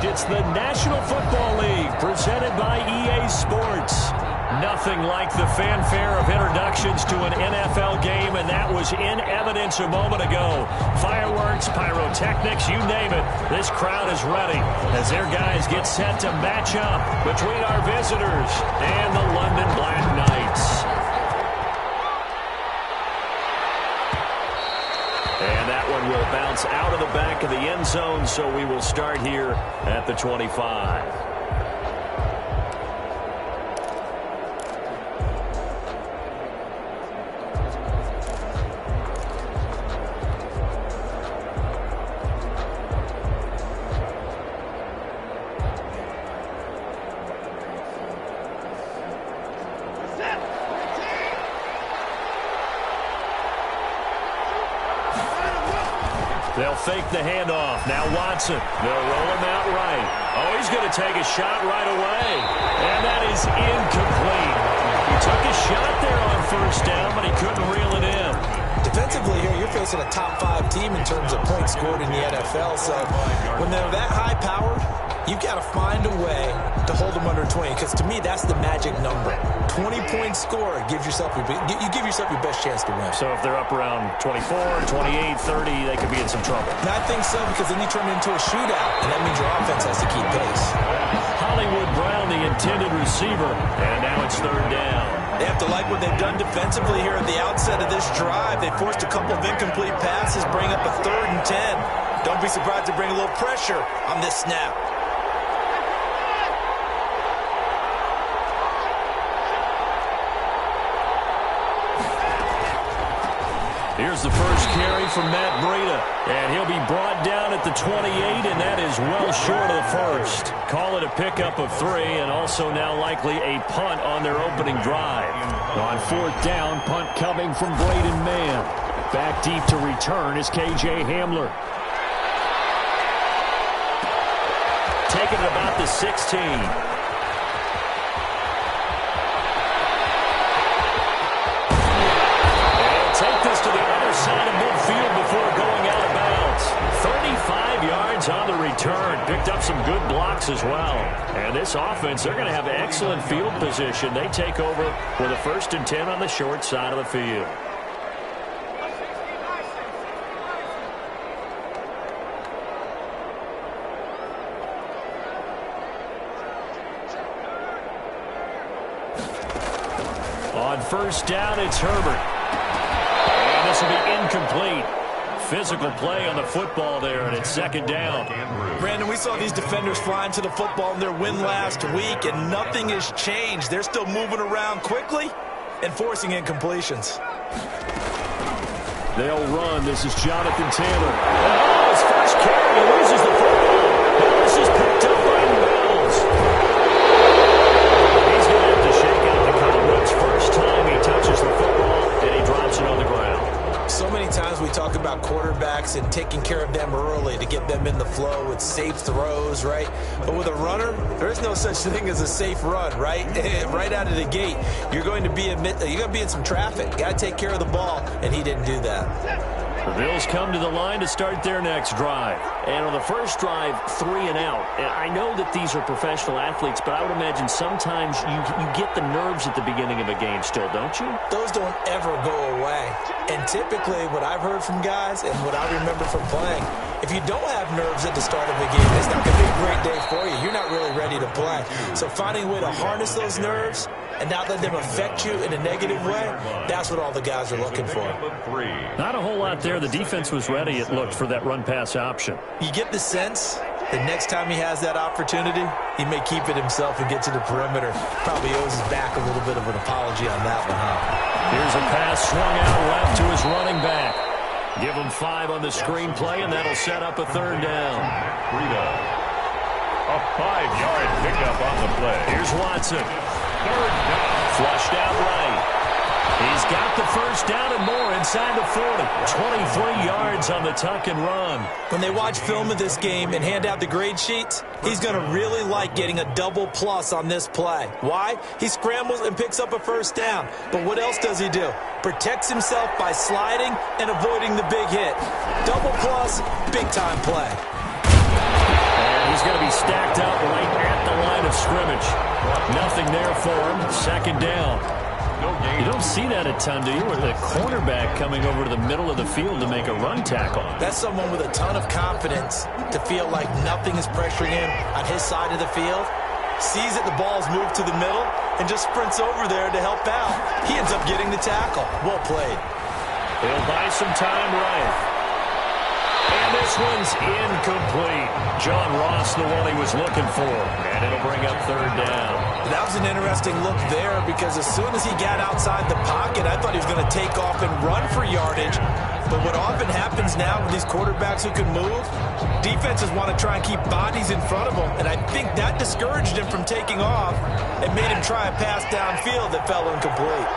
It's the National Football League presented by EA Sports. Nothing like the fanfare of introductions to an NFL game, and that was in evidence a moment ago. Fireworks, pyrotechnics, you name it. This crowd is ready as their guys get set to match up between our visitors and the London Black Knights. And that one will bounce out of the back of the end zone, so we will start here at the 25. They'll fake the handoff. Now Watson. They'll roll him out right. Oh, he's going to take a shot right away. And that is incomplete. He took a shot there on first down, but he couldn't reel it in. Defensively here, you're facing a top 5 team in terms of points scored in the NFL. So when they're that high powered, you've got to find a way to hold them under 20, because to me, that's the magic number. 20-point score gives yourself you give yourself your best chance to win. So if they're up around 24, 28, 30, they could be in some trouble. And I think so, because then you turn it into a shootout, and that means your offense has to keep pace. Hollywood Brown, the intended receiver, and now it's third down. They have to like what they've done defensively here at the outset of this drive. They forced a couple of incomplete passes, bring up a 3rd and 10. Don't be surprised to bring a little pressure on this snap. Here's the first carry from Matt Breida, and he'll be brought down at the 28, and that is well short of the first. Call it a pickup of 3, and also now likely a punt on their opening drive. On 4th down, punt coming from Braden Mann. Back deep to return is K.J. Hamler. Taking it about the 16. Take this to the other side of midfield before going out of bounds. 35 yards on the return. Picked up some good blocks as well. And this offense, they're going to have excellent field position. They take over with a 1st and 10 on the short side of the field. On 1st down, it's Herbert. This will be incomplete. Physical play on the football there, and it's 2nd down. Brandon, we saw these defenders flying to the football in their win last week, and nothing has changed. They're still moving around quickly and forcing incompletions. They'll run. This is Jonathan Taylor. Oh, his first carry. He loses the football. This is picked up by Wells. He's going to have to shake out the cobwebs first time he touches the football, and he drops it on the ground. So many times we talk about quarterbacks and taking care of them early to get them in the flow with safe throws, right? But with a runner, there's no such thing as a safe run, right? Right out of the gate, you're going to be in some traffic. Got to take care of the ball, and he didn't do that. The Bills come to the line to start their next drive. And on the first drive, 3 and out. And I know that these are professional athletes, but I would imagine sometimes you get the nerves at the beginning of a game still, don't you? Those don't ever go away. And typically what I've heard from guys and what I remember from playing, if you don't have nerves at the start of a game, it's not going to be a great day for you. You're not really ready to play. So finding a way to harness those nerves and not let them affect you in a negative way, that's what all the guys are looking for. Not a whole lot there. The defense was ready, it looked, for that run-pass option. You get the sense that next time he has that opportunity, he may keep it himself and get to the perimeter. Probably owes his back a little bit of an apology on that one, huh? Here's a pass swung out left to his running back. Give him 5 on the screenplay, and that'll set up a 3rd down. A 5-yard pickup on the play. Here's Watson. 3rd down. Flushed out right. He's got the first down and more inside the 40. 23 yards on the tuck and run. When they watch film of this game and hand out the grade sheets, he's going to really like getting a double plus on this play. Why? He scrambles and picks up a first down. But what else does he do? Protects himself by sliding and avoiding the big hit. Double plus, big time play. And He's going to be stacked up right at the line of scrimmage. Nothing there for him. Second down. You don't see that a ton, do you? Where the cornerback coming over to the middle of the field to make a run tackle. That's someone with a ton of confidence to feel like nothing is pressuring him on his side of the field. Sees that the ball's moved to the middle and just sprints over there to help out. He ends up getting the tackle. Well played. He'll buy some time right. And this one's incomplete. John Ross, the one he was looking for. And it'll bring up third down. That was an interesting look there because as soon as he got outside the pocket, I thought he was going to take off and run for yardage. But what often happens now with these quarterbacks who can move, defenses want to try and keep bodies in front of them. And I think that discouraged him from taking off and made him try a pass downfield that fell incomplete.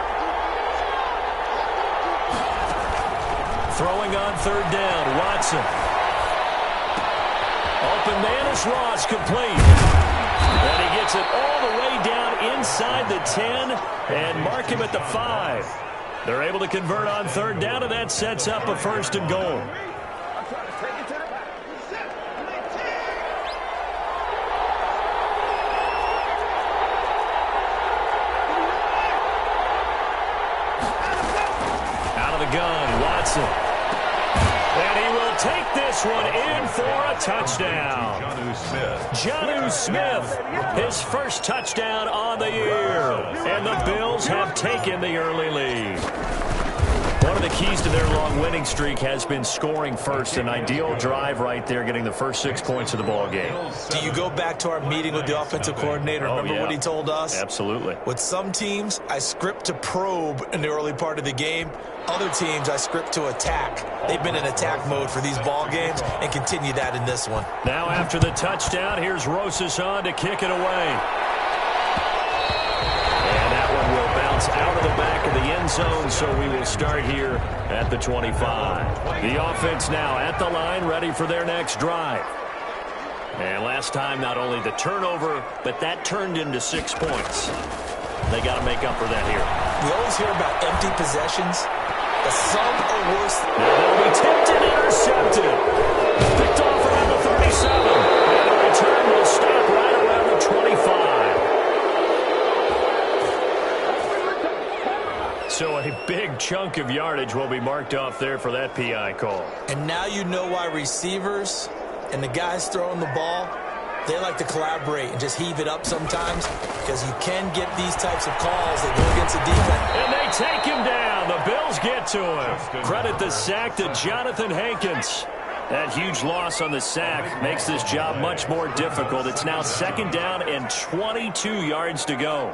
Throwing on third down, Watson. Open man is Ross, complete. And he gets it all the way down inside the 10 and mark him at the 5. They're able to convert on third down, and that sets up a first and goal. Out of the gun, Watson. And he will take this one in for a touchdown. Jonnu Smith, his first touchdown on the year. And the Bills have taken the early lead. One of the keys to their long winning streak has been scoring first. An ideal drive right there, getting the first 6 points of the ball game. Do you go back to our meeting with the offensive coordinator? Remember what he told us? Absolutely. With some teams, I script to probe in the early part of the game. Other teams, I script to attack. They've been in attack mode for these ball games and continue that in this one. Now after the touchdown, here's Rosas on to kick it away. And that one will bounce out of the back of the end zone, so we will start here at the 25. The offense now at the line, ready for their next drive. And last time, not only the turnover, but that turned into 6 points. They got to make up for that here. We always hear about empty possessions. The some are worse. Now they'll be tipped and intercepted. Picked off around the 37. And the return will stop right around the 25. So a big chunk of yardage will be marked off there for that PI call. And now you know why receivers and the guys throwing the ball, they like to collaborate and just heave it up sometimes because you can get these types of calls that go against the defense. And they take him down. The Bills get to him. Credit the sack to Jonathan Hankins. That huge loss on the sack makes this job much more difficult. It's now second down and 22 yards to go.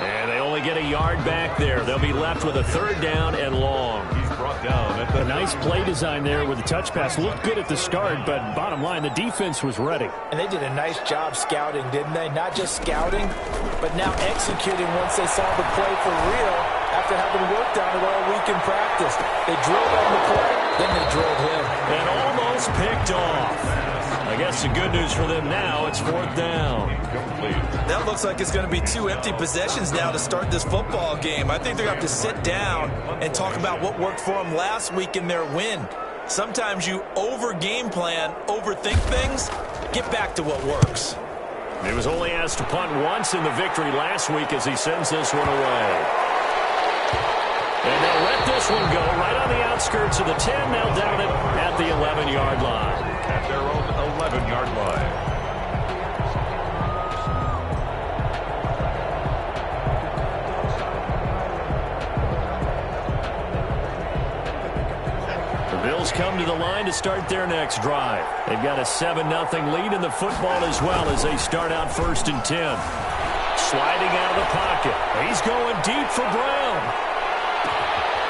And they only get a yard back there. They'll be left with a third down and long. A nice play design there with the touch pass. Looked good at the start, but bottom line, the defense was ready. And they did a nice job scouting, didn't they? Not just scouting, but now executing once they saw the play for real after having worked on it all week in practice. They drilled on the play, then they drilled him. And almost picked off. I guess the good news for them now, it's fourth down. That looks like it's going to be 2 empty possessions now to start this football game. I think they're going to have to sit down and talk about what worked for them last week in their win. Sometimes you over-game plan, overthink things, get back to what works. He was only asked to punt once in the victory last week as he sends this one away. And they'll let this one go right on the outskirts of the 10. They'll down it at the 11-yard line. At their own 11-yard line. The Bills come to the line to start their next drive. They've got a 7-0 lead in the football as well as they start out first and 10. Sliding out of the pocket. He's going deep for Brown.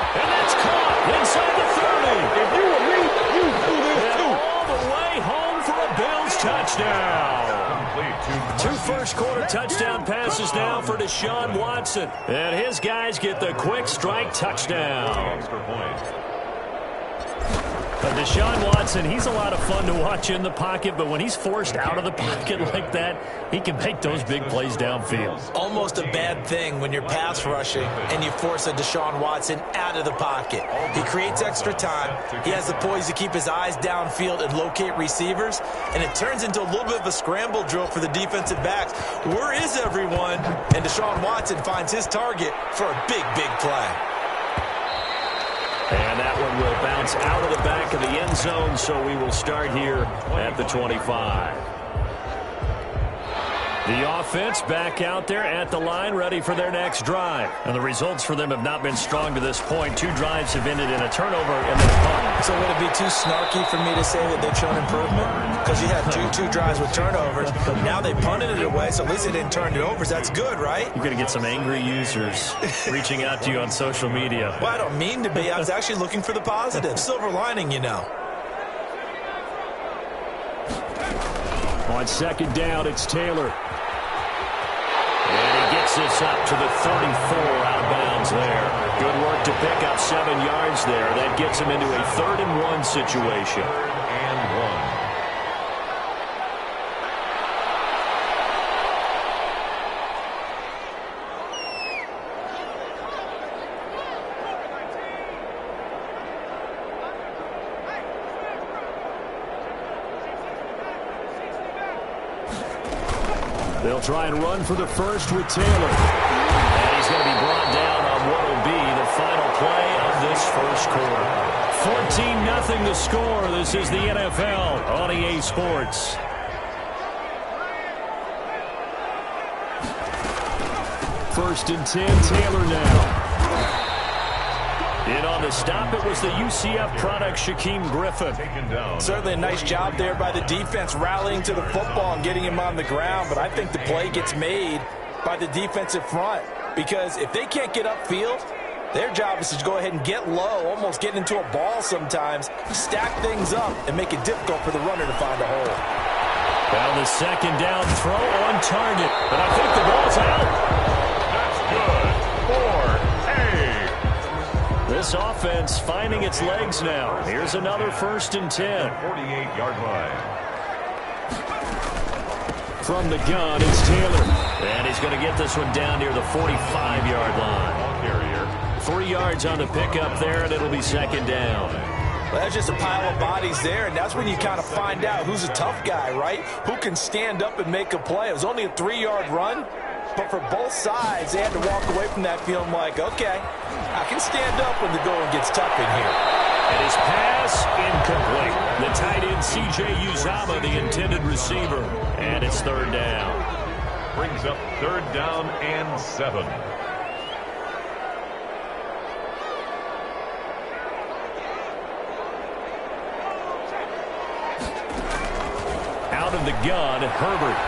And that's caught inside the 30. If you were me, you do this too. All the way home for a Bills touchdown. 2 first-quarter touchdown passes now for Deshaun Watson. And his guys get the quick strike touchdown. Deshaun Watson, he's a lot of fun to watch in the pocket, but when he's forced out of the pocket like that, he can make those big plays downfield. Almost a bad thing when you're pass rushing and you force a Deshaun Watson out of the pocket. He creates extra time. He has the poise to keep his eyes downfield and locate receivers, and it turns into a little bit of a scramble drill for the defensive backs. Where is everyone? And Deshaun Watson finds his target for a big, big play. And that one will bounce out of the back of the end zone, so we will start here at the 25. The offense back out there at the line, ready for their next drive. And the results for them have not been strong to this point. 2 drives have ended in a turnover and then a punt. So would it be too snarky for me to say that they've shown improvement? Because you had two drives with turnovers. Now they punted it away, so at least they didn't turn it over. That's good, right? You're going to get some angry users reaching out to you on social media. Well, I don't mean to be. I was actually looking for the positive. Silver lining, you know. On second down, it's Taylor. And he gets this up to the 34 out of bounds there. Good work to pick up 7 yards there. That gets him into a 3rd and 1 situation. And 1. They'll try and run for the first with Taylor. And he's going to be brought down on what will be the final play of this first quarter. 14-0 the score. This is the NFL on EA Sports. First and 10, Taylor now. In on the stop, it was the UCF product, Shaquem Griffin. Certainly a nice job there by the defense, rallying to the football and getting him on the ground. But I think the play gets made by the defensive front, because if they can't get upfield, their job is to go ahead and get low, almost get into a ball sometimes, stack things up, and make it difficult for the runner to find a hole. Well, the second down throw on target, but I think the ball's out. That's good for This offense finding its legs now. Here's another 1st and 10. 48-yard line. From the gun, it's Taylor. And he's going to get this one down near the 45-yard line. Carrier. 3 yards on the pickup there, and it'll be 2nd down. Well, that's just a pile of bodies there, and that's when you kind of find out who's a tough guy, right? Who can stand up and make a play. It was only a 3-yard run, but for both sides, they had to walk away from that feeling like, okay, I can stand up when the going gets tough in here. And his pass incomplete. The tight end, C.J. Uzama, the intended receiver. And it's 3rd down. Brings up 3rd down and 7. Out of the gun, Herbert.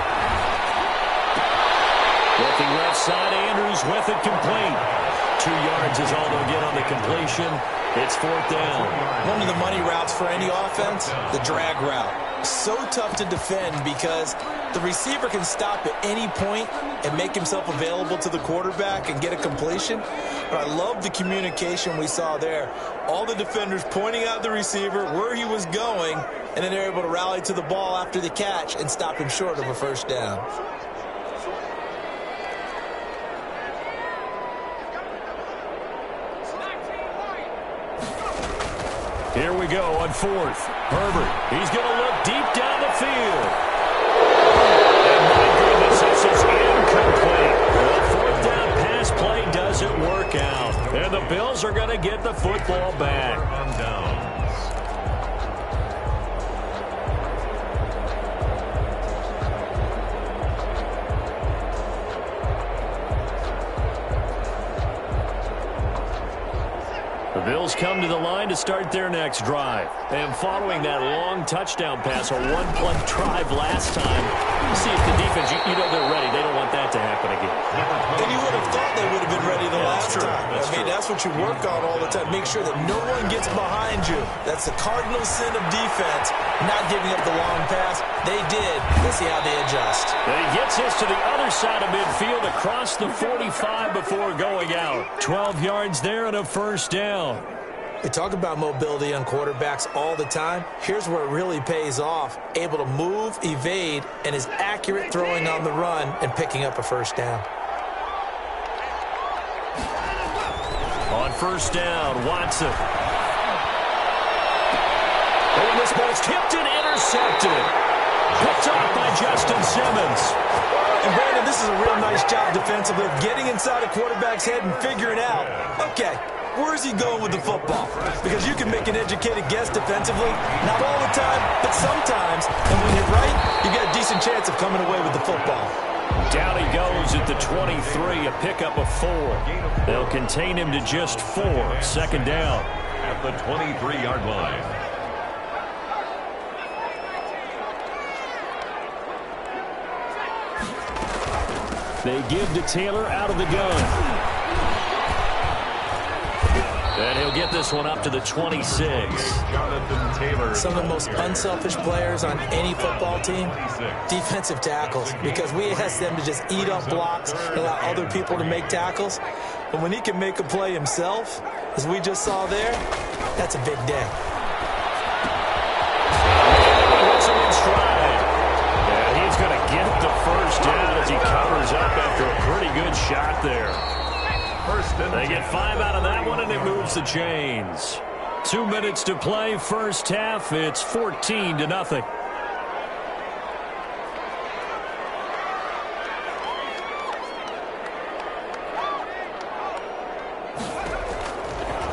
Looking left side, Andrews with it complete. 2 yards is all they'll get on the completion. It's 4th down. One of the money routes for any offense, the drag route. So tough to defend because the receiver can stop at any point and make himself available to the quarterback and get a completion. But I love the communication we saw there. All the defenders pointing out the receiver, where he was going, and then they're able to rally to the ball after the catch and stop him short of a 1st down. Here we go on 4th. Herbert, he's going to look deep down the field. And my goodness, this is incomplete. The 4th down pass play doesn't work out. And the Bills are going to get the football back. On downs. The Bills come to the line to start their next drive. And following that long touchdown pass, a 1-play drive last time, see if the defense, you know they're ready. They don't want that to happen again. And you would have thought they would have been ready the last time. That's what you work on all the time. Make sure that no one gets behind you. That's the cardinal sin of defense, not giving up the long pass. They did. Let's see how they adjust. And he gets us to the other side of midfield across the 45 before going out. 12 yards there and a 1st down. We talk about mobility on quarterbacks all the time. Here's where it really pays off. Able to move, evade, and is accurate throwing on the run and picking up a first down. On first down, Watson. And this ball's tipped and intercepted. Picked off by Justin Simmons. And Brandon, this is a real nice job defensively of getting inside a quarterback's head and figuring out, okay, where is he going with the football? Because you can make an educated guess defensively, not all the time, but sometimes. And when you're right, you got a decent chance of coming away with the football. Down he goes at the 23, a pickup of 4. They'll contain him to just 4. Second down. At the 23-yard line. They give to Taylor out of the gun. And he'll get this one up to the 26. Some of the most unselfish players on any football team, defensive tackles, because we ask them to just eat up blocks and allow other people to make tackles. But when he can make a play himself, as we just saw there, that's a big day. Hits him in stride. And he's going to get the first down as he covers up after a pretty good shot there. They get 5 out of that one, and it moves the chains. 2 minutes to play, first half. It's 14-0.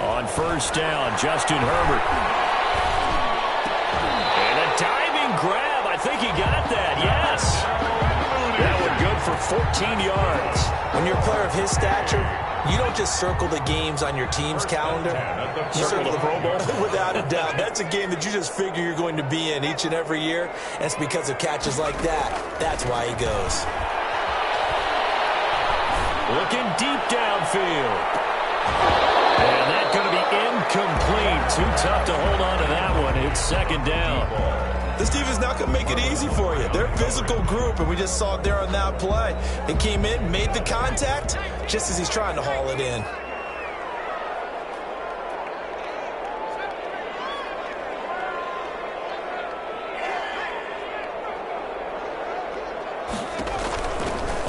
On first down, Justin Herbert. And a diving grab. I think he got that, yes. That one good for 14 yards. When you're a player of his stature, you don't just circle the games on your team's calendar. You circle the Pro Bowl? Without a doubt. That's a game that you just figure you're going to be in each and every year. And it's because of catches like that. That's why he goes. Looking deep downfield. And that's going to be incomplete. Too tough to hold on to that one. It's second down. This defense not going to make it easy for you. They're a physical group, and we just saw it there on that play. He came in, made the contact, just as he's trying to haul it in.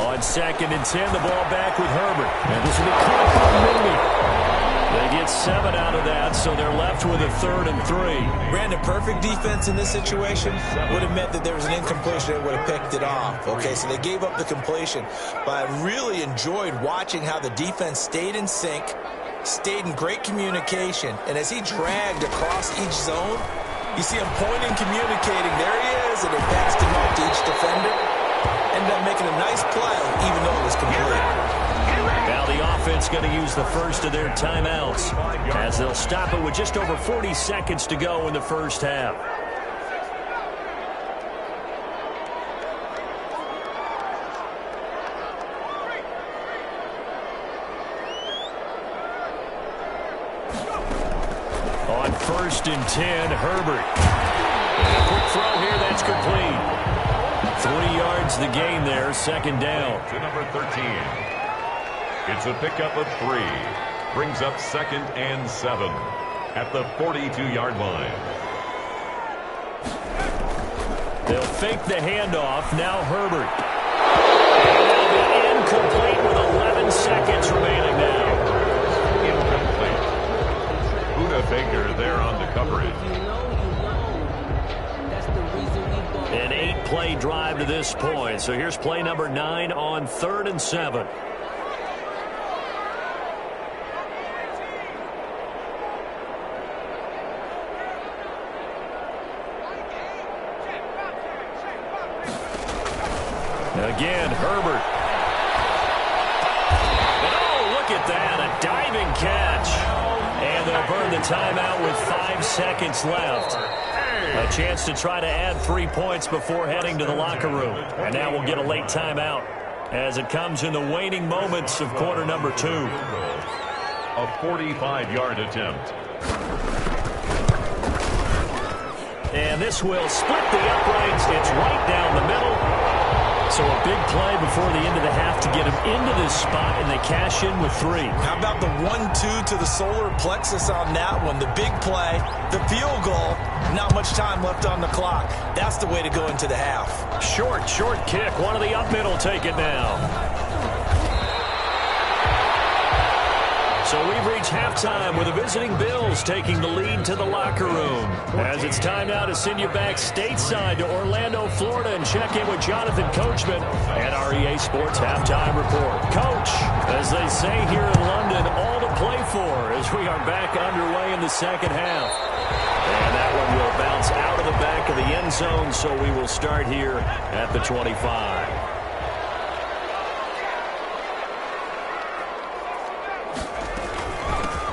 On second and 10, the ball back with Herbert. And this will be caught by Mooney. They get 7 out of that, so they're left with a 3rd and 3. Brandon, perfect defense in this situation would have meant that there was an incompletion that would have picked it off. Okay, so they gave up the completion. But I really enjoyed watching how the defense stayed in sync, stayed in great communication, and as he dragged across each zone, you see him pointing, communicating. There he is, and it passed him off to each defender. Ended up making a nice play, even though it was complete. Now the offense going to use the first of their timeouts as they'll stop it with just over 40 seconds to go in the first half. On first and 10, Herbert. And a quick throw here, that's complete. 3 yards the gain there, second down. To number 13. It's a pickup of 3. Brings up 2nd and 7 at the 42-yard line. They'll fake the handoff. Now Herbert. And they'll be incomplete with 11 seconds remaining now. Incomplete. Buda Baker there on the coverage. An 8-play drive to this point. So here's play number 9 on 3rd and 7. Again, Herbert. And oh, look at that, a diving catch. And they'll burn the timeout with 5 seconds left. A chance to try to add 3 points before heading to the locker room. And now we'll get a late timeout as it comes in the waning moments of quarter number 2. A 45-yard attempt. And this will split the uprights. It's right down the middle. So a big play before the end of the half to get him into this spot, and they cash in with 3. How about the 1-2 to the solar plexus on that one? The big play, the field goal, not much time left on the clock. That's the way to go into the half. Short kick. One of the up middle take it now. So we've reached halftime with the visiting Bills taking the lead to the locker room. As it's time now to send you back stateside to Orlando, Florida, and check in with Jonathan Coachman and our EA Sports Halftime Report. Coach, as they say here in London, all to play for as we are back underway in the second half. And that one will bounce out of the back of the end zone, so we will start here at the 25.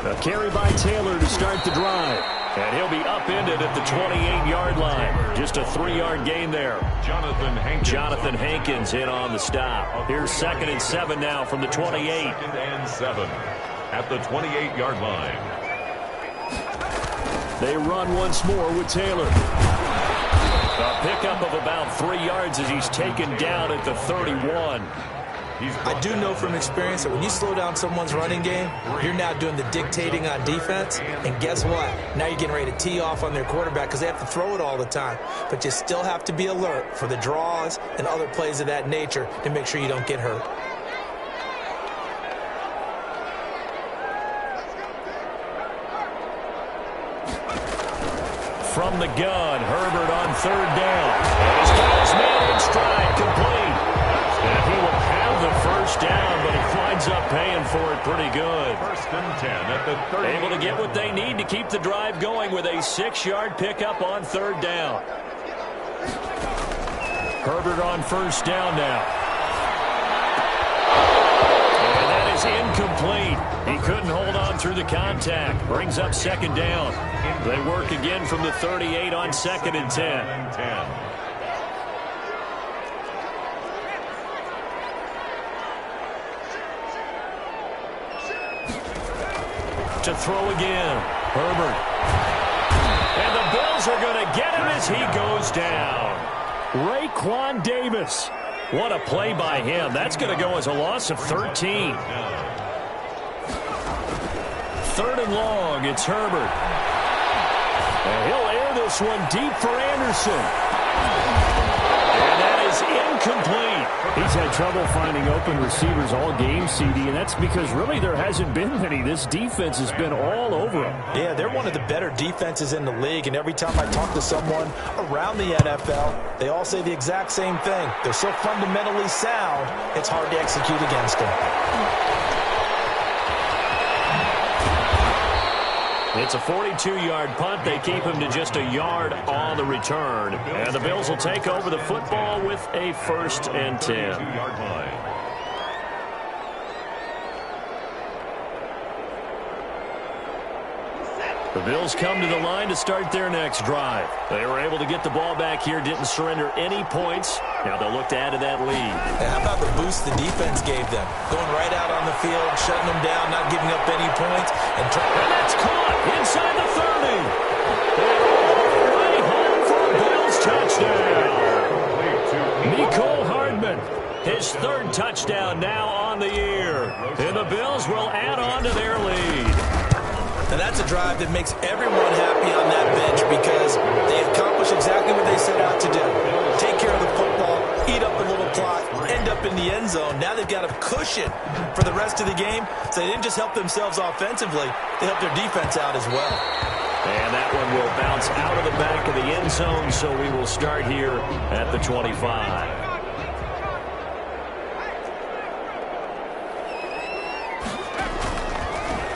A carry by Taylor to start the drive. And he'll be upended at the 28-yard line. Just a 3-yard gain there. Jonathan Hankins in on the stop. Here's 2nd and 7 now from the 28. 2nd and 7 at the 28-yard line. They run once more with Taylor. A pickup of about 3 yards as he's taken down at the 31. I do know from experience that when you slow down someone's running game, you're now doing the dictating on defense. And guess what? Now you're getting ready to tee off on their quarterback because they have to throw it all the time. But you still have to be alert for the draws and other plays of that nature to make sure you don't get hurt. From the gun, Herbert on 3rd down. And he's got his man in stride, complete. And he will have the first down, but he winds up paying for it pretty good. 1st and 10 at the 30. Able to get what they need to keep the drive going with a 6-yard pickup on 3rd down. Herbert on 1st down now. And that is incomplete. He couldn't hold on through the contact. Brings up 2nd down. They work again from the 38 on 2nd and 10. To throw again. Herbert. And the Bills are going to get him as he goes down. Raekwon Davis. What a play by him. That's going to go as a loss of 13. 3rd and long. It's Herbert. And he'll air this one deep for Anderson. And that is incomplete. He's had trouble finding open receivers all game, CD, and that's because really there hasn't been many. This defense has been all over him. Yeah, they're one of the better defenses in the league, and every time I talk to someone around the NFL, they all say the exact same thing. They're so fundamentally sound, it's hard to execute against them. It's a 42-yard punt. They keep him to just a yard on the return. And the Bills will take over the football with a 1st and 10. 2-yard line. The Bills come to the line to start their next drive. They were able to get the ball back here, didn't surrender any points. Now they'll look to add to that lead. And how about the boost the defense gave them? Going right out on the field, shutting them down, not giving up any points. And that's caught inside the 30. Right home for a Bills touchdown. Mecole Hardman, his 3rd touchdown now on the year. And the Bills will add on to their lead. And that's a drive that makes everyone happy on that bench because they accomplish exactly what they set out to do. Take care of the football, eat up a little clock, end up in the end zone. Now they've got a cushion for the rest of the game. So they didn't just help themselves offensively, they helped their defense out as well. And that one will bounce out of the back of the end zone, so we will start here at the 25.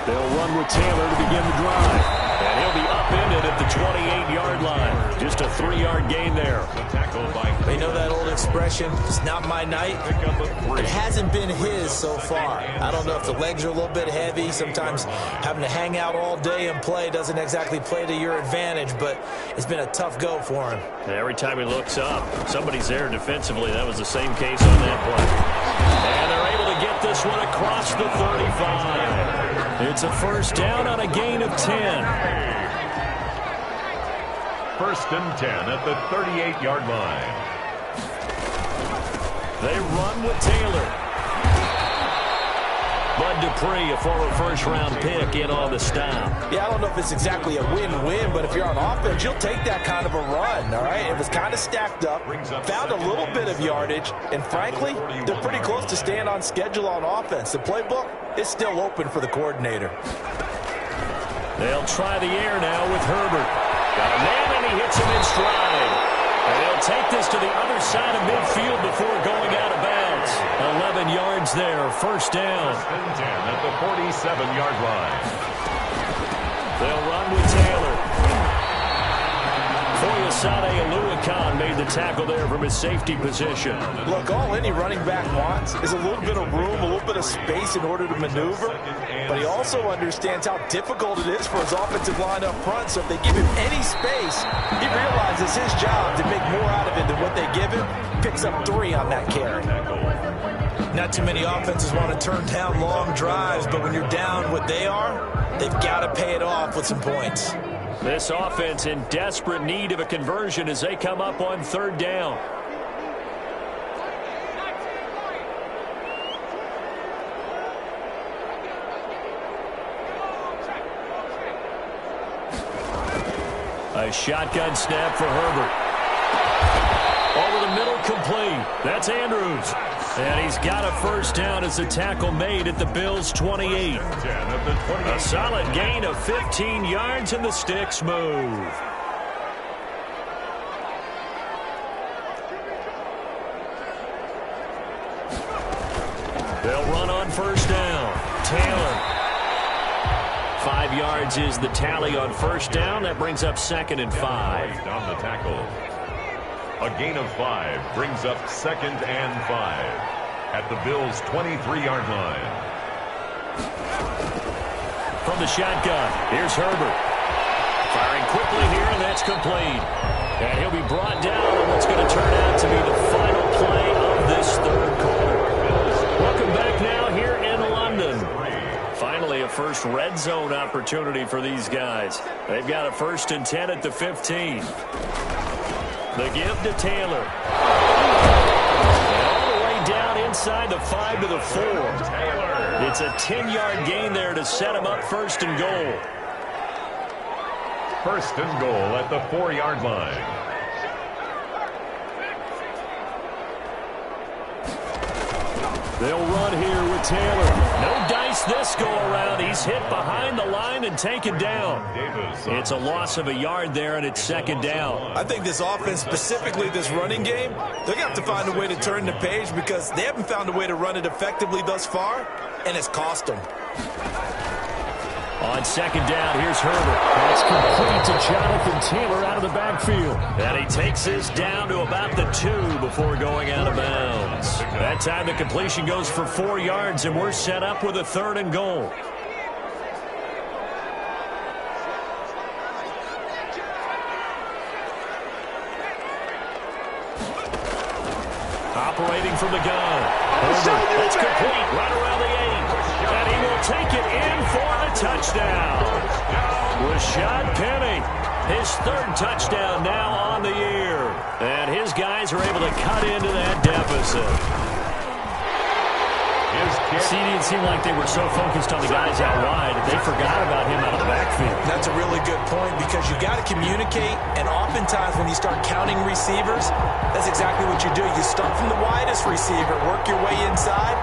They'll run with Taylor to begin the drive. And he'll be upended at the 28-yard line. Just a 3-yard gain there. They know that old expression, it's not my night. It hasn't been his so far. I don't know if the legs are a little bit heavy. Sometimes having to hang out all day and play doesn't exactly play to your advantage, but it's been a tough go for him. And every time he looks up, somebody's there defensively. That was the same case on that play. And they're able to get this one across the 35. It's a 1st down on a gain of 10. 1st and 10 at the 38-yard line. They run with Taylor. Bud Dupree, a former first-round pick, in on the stop. Yeah, I don't know if it's exactly a win-win, but if you're on offense, you'll take that kind of a run, all right? It was kind of stacked up, found a little bit of yardage, and frankly, they're pretty close to staying on schedule on offense. The playbook is still open for the coordinator. They'll try the air now with Herbert. Got a man, and he hits him in stride. And they'll take this to the other side of midfield before going out of bounds. 11 yards there, first down. First and 10 at the 47-yard line. They'll run with Taylor. Foyesade Oluwakan made the tackle there from his safety position. Look, all any running back wants is a little bit of room, a little bit of space in order to maneuver. But he also understands how difficult it is for his offensive line up front. So if they give him any space, he realizes his job to make more out of it than what they give him. Picks up 3 on that carry. Not too many offenses want to turn down long drives, but when you're down what they are, they've got to pay it off with some points. This offense in desperate need of a conversion as they come up on third down. A shotgun snap for Herbert. Over the middle, complete. That's Andrews. And he's got a first down as the tackle made at the Bills' 28. A solid gain of 15 yards, and the sticks move. They'll run on first down. Taylor. 5 yards is the tally on first down. That brings up 2nd and 5. On the tackle. A gain of 5 brings up 2nd and 5 at the Bills' 23-yard line. From the shotgun, here's Herbert. Firing quickly here, and that's complete. And he'll be brought down on what's going to turn out to be the final play of this third quarter. Welcome back now here in London. Finally, a first red zone opportunity for these guys. They've got a 1st and 10 at the 15. The give to Taylor. And all the way down inside the 5 to the 4. It's a 10-yard gain there to set him up 1st and goal. 1st and goal at the 4-yard line. They'll run here with Taylor. No dice this go-around. He's hit behind the line and taken down. It's a loss of a yard there, and it's 2nd down. I think this offense, specifically this running game, they're going to have to find a way to turn the page because they haven't found a way to run it effectively thus far, and it's cost them. On 2nd down, here's Herbert. That's complete to Jonathan Taylor out of the backfield. And he takes this down to about the 2 before going out of bounds. That time the completion goes for 4 yards, and we're set up with a 3rd and goal. Operating from the gun. Herbert, that's complete right around the 8. And he will take it in for the touchdown. Rashad Penny, his 3rd touchdown now on the year. And his guys are able to cut into that deficit. See, it didn't seem like they were so focused on the guys out wide that they forgot about him out of the backfield. That's a really good point because you got to communicate, and oftentimes when you start counting receivers, that's exactly what you do. You start from the widest receiver, work your way inside.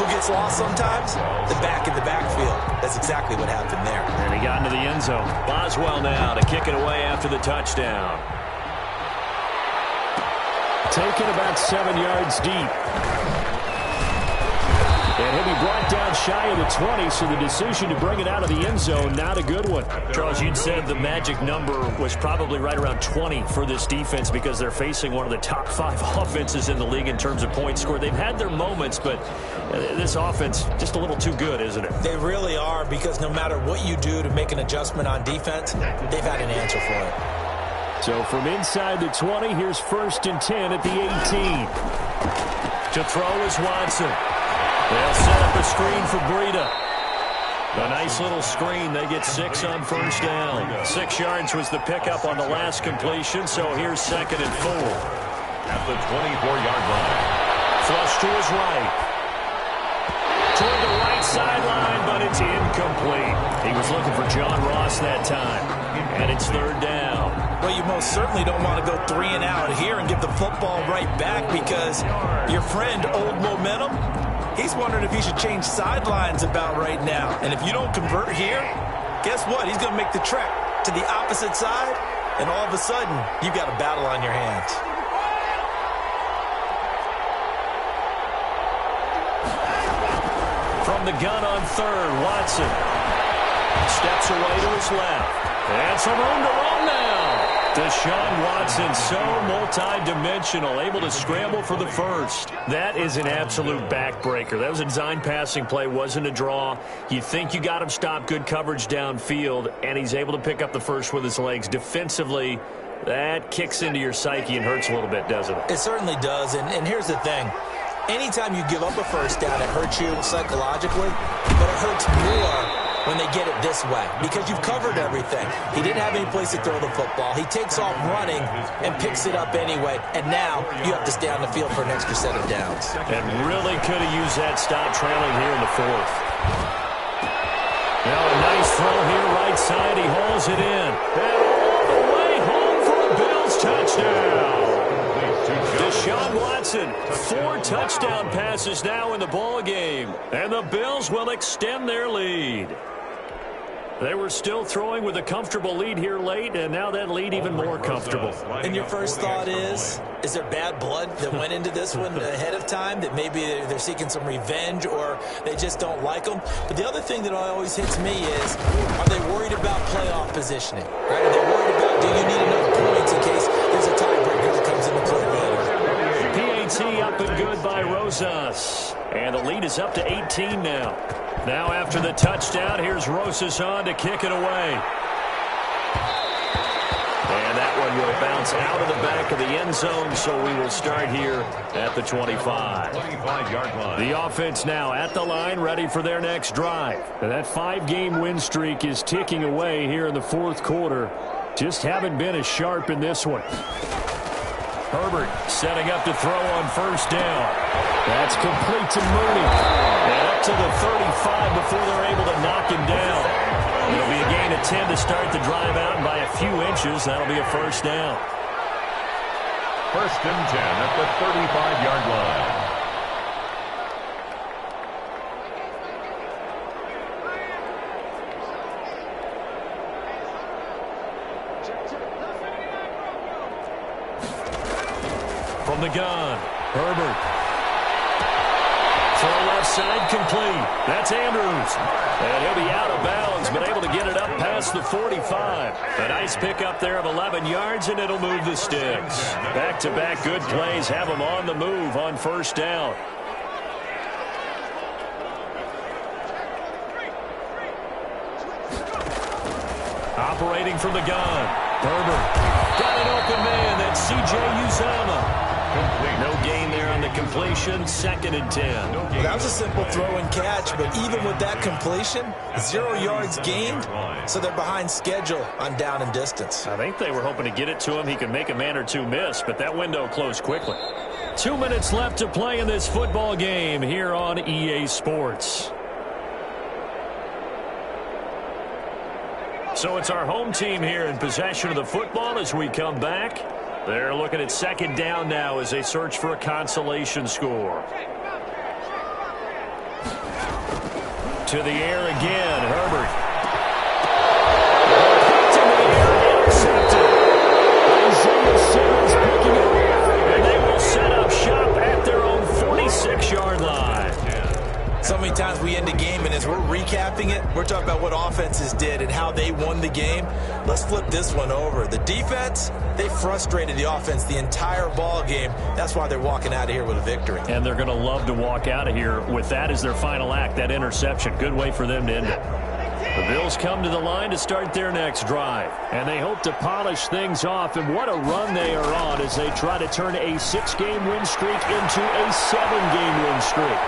Who gets lost sometimes? The back in the backfield. That's exactly what happened there. And he got into the end zone. Boswell now to kick it away after the touchdown. Taken about 7 yards deep. And he'll be brought down shy of the 20, so the decision to bring it out of the end zone, not a good one. Charles, you'd said the magic number was probably right around 20 for this defense because they're facing one of the top 5 offenses in the league in terms of points scored. They've had their moments, but this offense just a little too good, isn't it? They really are because no matter what you do to make an adjustment on defense, they've had an answer for it. So from inside the 20, here's 1st and 10 at the 18. To throw is Watson. They'll set up a screen for Breida. A nice little screen. They get 6 on 1st down. 6 yards was the pickup on the last completion, so here's 2nd and 4. At the 24-yard line. Flush to his right. Toward the right sideline, but it's incomplete. He was looking for John Ross that time. And it's third down. Well, you most certainly don't want to go 3 and out here and give the football right back because your friend, Old Momentum, he's wondering if he should change sidelines about right now. And if you don't convert here, guess what? He's going to make the trek to the opposite side, and all of a sudden, you've got a battle on your hands. From the gun on third, Watson steps away to his left. And some room to run now. Deshaun Watson, so multi-dimensional, able to scramble for the first. That is an absolute backbreaker. That was a design passing play, wasn't a draw. You think you got him stopped, good coverage downfield, and he's able to pick up the first with his legs. Defensively, that kicks into your psyche and hurts a little bit, doesn't it? It certainly does, and here's the thing. Anytime you give up a first down, it hurts you psychologically, but it hurts more when they get it this way because you've covered everything. He didn't have any place to throw the football. He takes off running and picks it up anyway, and now you have to stay on the field for an extra set of downs. And really could have used that stop trailing here in the fourth. Now a nice throw here, right side. He hauls it in. And all the way home for a Bills touchdown. Deshaun Watson, 4 touchdown passes now in the ball game, and the Bills will extend their lead. They were still throwing with a comfortable lead here late, and now that lead even more comfortable. And your first thought is there bad blood that went into this one ahead of time, that maybe they're seeking some revenge or they just don't like them? But the other thing that always hits me is, are they worried about playoff positioning? Right? Are they worried about, do you need enough points in case there's a tiebreaker that comes into play later? PAT up and good by Rosas. And the lead is up to 18 now. Now after the touchdown, here's Rosas on to kick it away. And that one will bounce out of the back of the end zone, so we will start here at the 25. 25-yard line. The offense now at the line, ready for their next drive. And that 5-game win streak is ticking away here in the fourth quarter. Just haven't been as sharp in this one. Herbert setting up to throw on first down. That's complete to Mooney. And up to the 35 before they're able to knock him down. It'll be a gain of 10 to start the drive out, and by a few inches, that'll be a first down. First and 10 at the 35-yard line. From the gun, Herbert. Throw left side complete. That's Andrews. And he'll be out of bounds, but able to get it up past the 45. A nice pickup there of 11 yards, and it'll move the sticks. Back-to-back good plays have them on the move on first down. Operating from the gun, Herbert. Got an open man. That's C.J. Uzomah. No gain there on the completion. Second and 10. Well, that was a simple throw and catch, but even with that completion, 0 yards gained, so they're behind schedule on down and distance. I think they were hoping to get it to him. He could make a man or two miss, but that window closed quickly. 2 minutes left to play in this football game here on EA Sports. So it's our home team here in possession of the football as we come back. They're looking at second down now as they search for a consolation score. To the air again, Herbert. Kicked into the air, intercepted. Isaiah Simmons picking it up, and they will set up shop at their own 46-yard line. So many times we end a game, and as we're recapping it, we're talking about what offenses did and how they won the game. Let's flip this one over. The defense, they frustrated the offense the entire ball game. That's why they're walking out of here with a victory. And they're going to love to walk out of here with that as their final act, that interception. Good way for them to end it. The Bills come to the line to start their next drive. And they hope to polish things off, and what a run they are on as they try to turn a 6-game win streak into a 7-game win streak.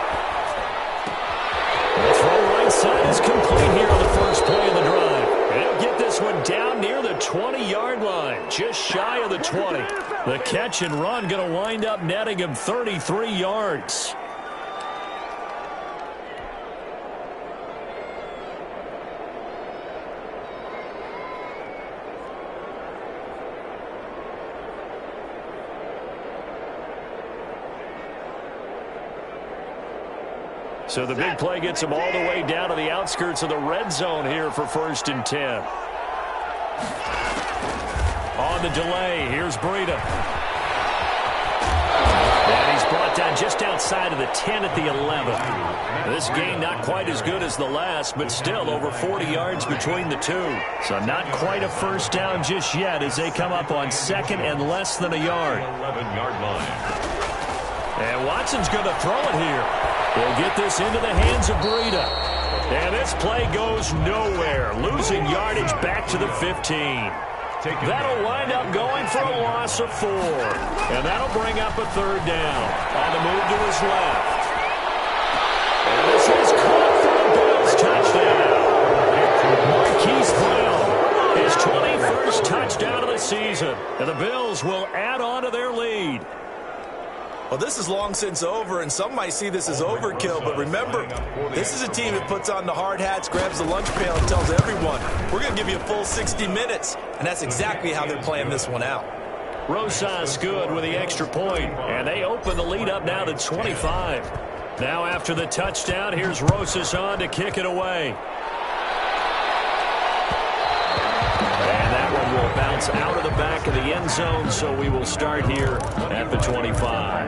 The throw right side is complete here on the first play of the drive. And he'll get this one down near the 20. 20-yard line, just shy of the 20. The catch and run going to wind up netting him 33 yards. So the big play gets him all the way down to the outskirts of the red zone here for 1st and 10. On the delay, here's Breida. And he's brought down just outside of the 10 at the 11. This gain not quite as good as the last, but still over 40 yards between the two. So not quite a first down just yet as they come up on 2nd and less than a yard. 11-yard line. And Watson's going to throw it here. They'll get this into the hands of Breida. And this play goes nowhere, losing yardage back to the 15. That'll wind up going for a loss of 4. And that'll bring up a 3rd down. On the move to his left. And this is caught for a Bills touchdown. Marquise Brown, his 21st touchdown of the season. And the Bills will add on to their lead. Well, this is long since over, and some might see this as overkill, but remember, this is a team that puts on the hard hats, grabs the lunch pail, and tells everyone, we're going to give you a full 60 minutes, and that's exactly how they're playing this one out. Rosas good with the extra point, and they open the lead up now to 25. Now after the touchdown, here's Rosas on to kick it away. And that one will bounce out of the back of the end zone, so we will start here at the 25.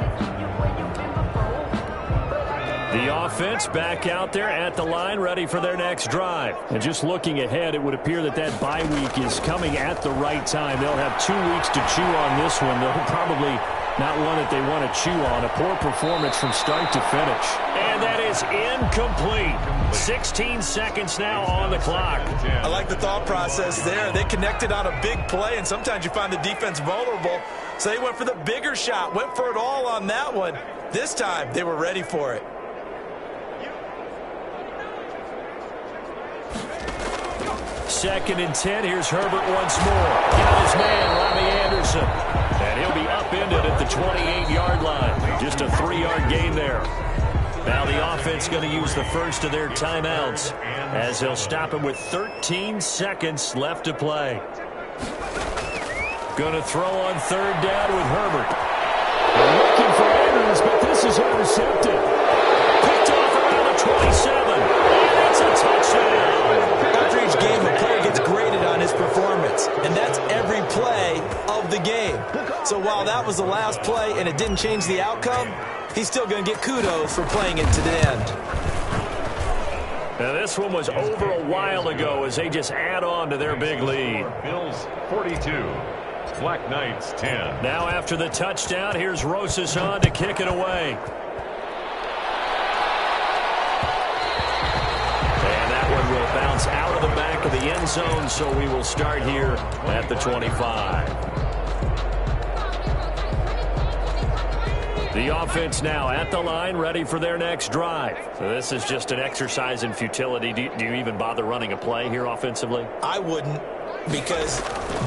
The offense back out there at the line, ready for their next drive. And just looking ahead, it would appear that that bye week is coming at the right time. They'll have 2 weeks to chew on this one. They'll probably not one that they want to chew on. A poor performance from start to finish. And that is incomplete. 16 seconds now on the clock. I like the thought process there. They connected on a big play, and sometimes you find the defense vulnerable. So they went for the bigger shot, went for it all on that one. This time, they were ready for it. Second and 10. Here's Herbert once more. Got his man, Robbie Anderson. And he'll be upended at the 28-yard line. Just a 3-yard gain there. Now the offense going to use the first of their timeouts as they'll stop him with 13 seconds left to play. Going to throw on 3rd down with Herbert. They're looking for Andrews, but this is intercepted. Picked off around the 27. And it's a touchdown. After each game, a player gets graded on his performance, and that's every play of the game. So while that was the last play and it didn't change the outcome, he's still going to get kudos for playing it to the end. Now this one was over a while ago as they just add on to their big lead. Bills 42, Black Knights 10. Now after the touchdown, here's Rosas on to kick it away. Will bounce out of the back of the end zone, so we will start here at the 25. The offense now at the line, ready for their next drive. So this is just an exercise in futility. Do you even bother running a play here offensively? I wouldn't, because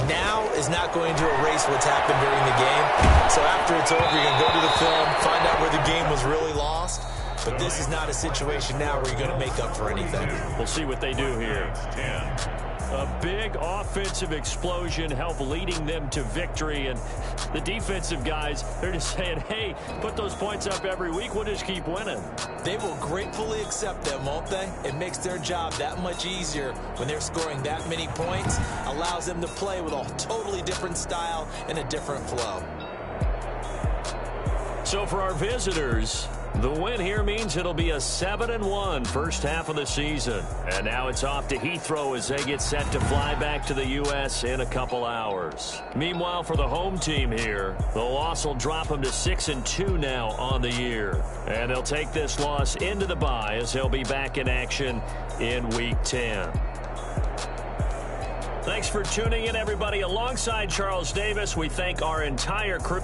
now is not going to erase what's happened during the game. So after it's over, you're going to go to the film, find out where the game was really lost. But this is not a situation now where you're going to make up for anything. We'll see what they do here. A big offensive explosion help leading them to victory. And the defensive guys, they're just saying, hey, put those points up every week. We'll just keep winning. They will gratefully accept them, won't they? It makes their job that much easier when they're scoring that many points. Allows them to play with a totally different style and a different flow. So for our visitors, the win here means it'll be a 7-1 first half of the season. And now it's off to Heathrow as they get set to fly back to the U.S. in a couple hours. Meanwhile, for the home team here, the loss will drop them to 6-2 now on the year. And they'll take this loss into the bye as they'll be back in action in Week 10. Thanks for tuning in, everybody. Alongside Charles Davis, we thank our entire crew.